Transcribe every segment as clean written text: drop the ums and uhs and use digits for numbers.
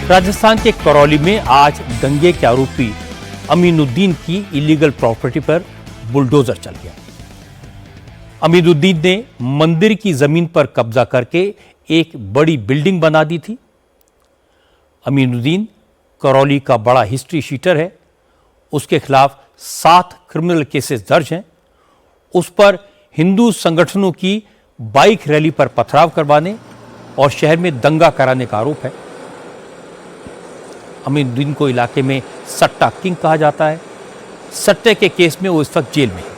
राजस्थान के करौली में आज दंगे के आरोपी अमीनुद्दीन की इलीगल प्रॉपर्टी पर बुलडोजर चल गया। अमीनुद्दीन ने मंदिर की जमीन पर कब्जा करके एक बड़ी बिल्डिंग बना दी थी। अमीनुद्दीन करौली का बड़ा हिस्ट्री शीटर है। उसके खिलाफ 7 क्रिमिनल केसेस दर्ज हैं। उस पर हिंदू संगठनों की बाइक रैली पर पथराव करवाने और शहर में दंगा कराने का आरोप है। अमीनुद्दीन को इलाके में सट्टा किंग कहा जाता है। सट्टे के केस में वो इस वक्त जेल में है।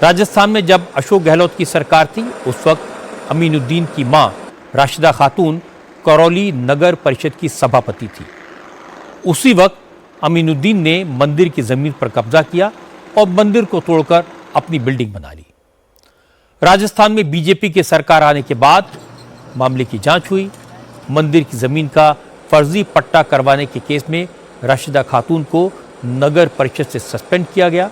राजस्थान में जब अशोक गहलोत की सरकार थी, उस वक्त अमीनुद्दीन की मां राशिदा खातून करौली नगर परिषद की सभापति थी। उसी वक्त अमीनुद्दीन ने मंदिर की जमीन पर कब्जा किया और मंदिर को तोड़कर अपनी बिल्डिंग बना ली। राजस्थान में बीजेपी की सरकार आने के बाद मामले की जांच हुई। मंदिर की जमीन का फर्जी पट्टा करवाने के केस में राशिदा खातून को नगर परिषद से सस्पेंड किया गया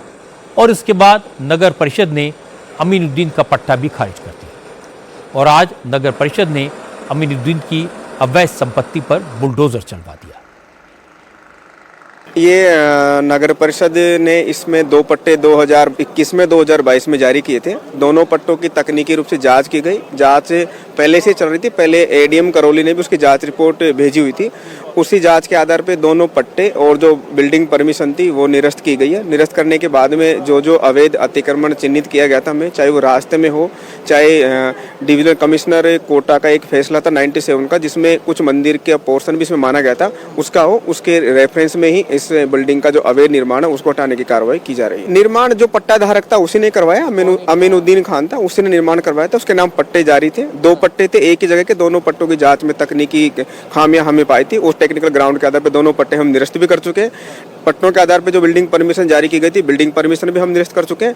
और इसके बाद नगर परिषद ने अमीनुद्दीन का पट्टा भी खारिज कर दिया और आज नगर परिषद ने अमीनुद्दीन की अवैध संपत्ति पर बुलडोजर चलवा दिया। ये नगर परिषद ने इसमें 2 पट्टे 2021 में 2022 में जारी किए थे। दोनों पट्टों की तकनीकी रूप से जांच की गई। जांच पहले से चल रही थी। पहले एडीएम करौली ने भी उसकी जांच रिपोर्ट भेजी हुई थी। उसी जांच के आधार पे दोनों पट्टे और जो बिल्डिंग परमिशन थी वो निरस्त की गई है। निरस्त करने के बाद में जो अवैध अतिक्रमण चिन्हित किया गया था हमें, चाहे वो रास्ते में हो, चाहे डिविजनल कमिश्नर कोटा का एक फैसला था 97 का, जिसमें कुछ मंदिर का पोर्शन भी इसमें माना गया था, उसका हो, उसके रेफरेंस में ही इस बिल्डिंग का जो अवैध निर्माण है उसको हटाने की कार्रवाई की जा रही है। निर्माण जो पट्टा धारक था उसी ने करवाया। अमीनुद्दीन खान था, उसी ने निर्माण करवाया था। उसके नाम पट्टे जारी थे। 2 पट्टे थे एक ही जगह के। दोनों पट्टों की जांच में तकनीकी खामियां हमें पाई थी। उस टेक्निकल ग्राउंड के आधार पर दोनों पट्टे हम निरस्त भी कर चुके हैं। पट्टों के आधार पर जो बिल्डिंग परमिशन जारी की गई थी, बिल्डिंग परमिशन भी हम निरस्त कर चुके हैं।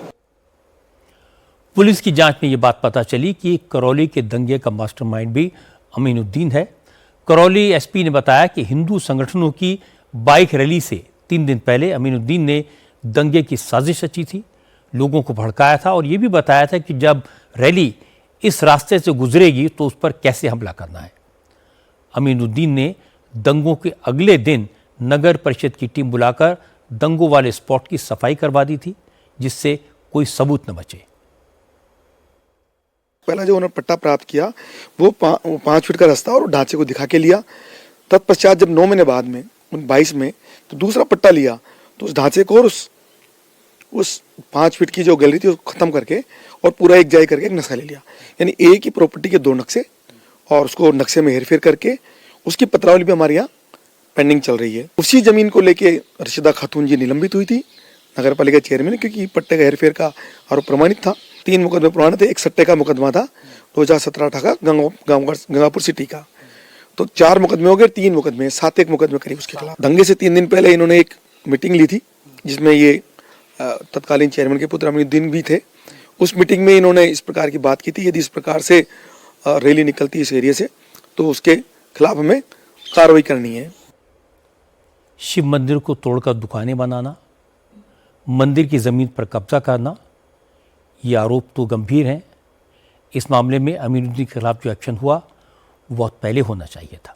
पुलिस की जांच में यह बात पता चली कि करौली के दंगे का मास्टरमाइंड भी अमीनुद्दीन है। करौली एसपी ने बताया कि हिंदू संगठनों की बाइक रैली से 3 दिन पहले अमीनुद्दीन ने दंगे की साजिश रची थी, लोगों को भड़काया था और यह भी बताया था कि जब रैली इस रास्ते से गुजरेगी तो उस पर कैसे हमला करना है। अमीनुद्दीन ने दंगों के अगले दिन नगर परिषद की टीम बुलाकर दंगों वाले स्पॉट की सफाई करवा दी थी, जिससे कोई सबूत न बचे। पहला जो उन्होंने पट्टा प्राप्त किया वो 5 फीट का रास्ता और ढांचे को दिखा के लिया। तत्पश्चात जब 9 महीने बाद में 22 में तो दूसरा पट्टा लिया तो उस ढांचे को और उस 5 फीट की जो गैलरी थी उसको खत्म करके और पूरा एक जाय करके एक नक्शा ले लिया। यानी एक ही प्रॉपर्टी के 2 नक्शे और उसको नक्शे में हेरफेर करके उसकी पत्रावली भी हमारे यहाँ पेंडिंग चल रही है। उसी जमीन को लेके राशिदा खातून जी निलंबित हुई थी नगर पालिका चेयरमैन, क्योंकि पट्टे का हेरफेर का आरोप प्रमाणित था। 3 मुकदमे पुराने थे। एक सट्टे का मुकदमा था 2017-18 का गंगापुर सिटी का, तो 4 मुकदमे हो गए। 3 मुकदमे 7 मुकदमे करीब उसके खिलाफ। दंगे से 3 दिन पहले इन्होंने एक मीटिंग ली थी जिसमें ये तत्कालीन चेयरमैन के पुत्र अमीनुद्दीन भी थे। उस मीटिंग में इन्होंने इस प्रकार की बात की थी, यदि इस प्रकार से रैली निकलती है इस एरिया से तो उसके खिलाफ हमें कार्रवाई करनी है। शिव मंदिर को तोड़कर दुकानें बनाना, मंदिर की जमीन पर कब्जा करना, ये आरोप तो गंभीर हैं। इस मामले में अमीनुद्दीन के खिलाफ जो एक्शन हुआ वो बहुत पहले होना चाहिए था।